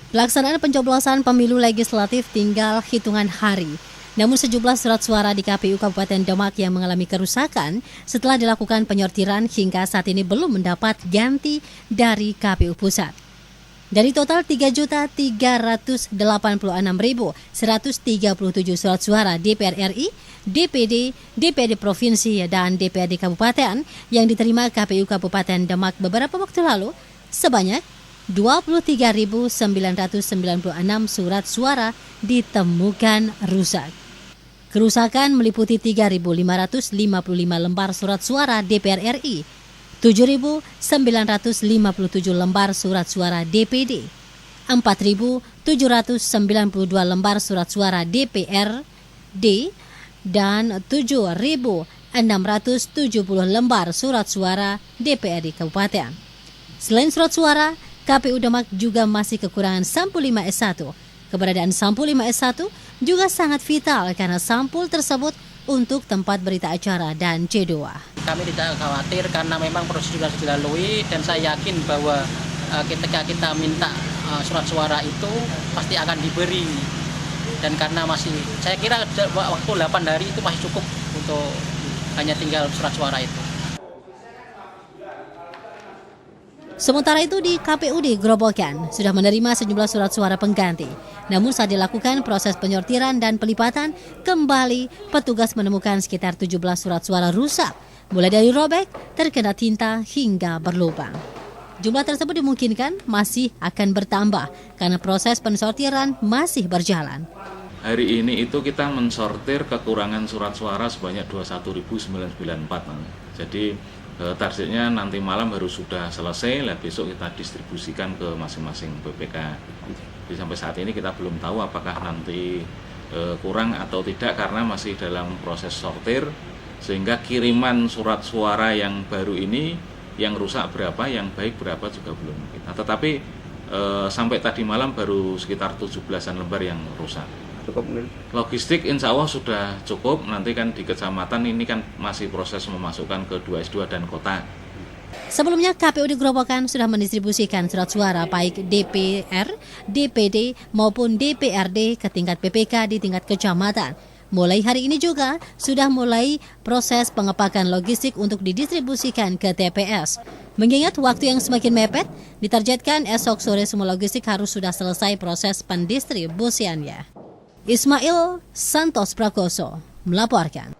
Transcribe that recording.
Pelaksanaan pencoblosan pemilu legislatif tinggal hitungan hari. Namun sejumlah surat suara di KPU Kabupaten Demak yang mengalami kerusakan setelah dilakukan penyortiran hingga saat ini belum mendapat ganti dari KPU Pusat. Dari total 3.386.137 surat suara DPR RI, DPD, DPRD Provinsi, dan DPRD Kabupaten yang diterima KPU Kabupaten Demak beberapa waktu lalu, sebanyak 23.996 surat suara ditemukan rusak. Kerusakan meliputi 3.555 lembar surat suara DPR RI, 7.957 lembar surat suara DPD, 4.792 lembar surat suara DPRD, dan 7.670 lembar surat suara DPRD Kabupaten. Selain surat suara, KPU Demak juga masih kekurangan sampul 5S1. Keberadaan sampul 5S1 juga sangat vital karena sampul tersebut untuk tempat berita acara dan C2. Kami tidak khawatir karena memang proses sudah dilalui dan saya yakin bahwa ketika kita minta surat suara itu pasti akan diberi. Dan karena saya kira waktu 8 hari itu masih cukup untuk hanya tinggal surat suara itu. Sementara itu di KPUD Grobogan sudah menerima sejumlah surat suara pengganti. Namun saat dilakukan proses penyortiran dan pelipatan, kembali petugas menemukan sekitar 17 surat suara rusak, mulai dari robek, terkena tinta, hingga berlubang. Jumlah tersebut dimungkinkan masih akan bertambah karena proses pensortiran masih berjalan. Hari ini itu kita mensortir kekurangan surat suara sebanyak 21.994. Jadi targetnya nanti malam harus sudah selesai, besok kita distribusikan ke masing-masing PPK. Jadi sampai saat ini kita belum tahu apakah nanti kurang atau tidak karena masih dalam proses sortir, sehingga kiriman surat suara yang baru ini yang rusak berapa, yang baik berapa juga belum kita. Tetapi sampai tadi malam baru sekitar 17-an lembar yang rusak. Logistik insya Allah sudah cukup, nanti kan di kecamatan ini kan masih proses memasukkan ke 2S2 dan kota. Sebelumnya KPUD Grobogan sudah mendistribusikan surat suara baik DPR, DPD maupun DPRD ke tingkat PPK di tingkat kecamatan. Mulai hari ini juga sudah mulai proses pengepakan logistik untuk didistribusikan ke TPS. Mengingat waktu yang semakin mepet, ditargetkan esok sore semua logistik harus sudah selesai proses pendistribusiannya. Ismail Santos Prakoso melaporkan.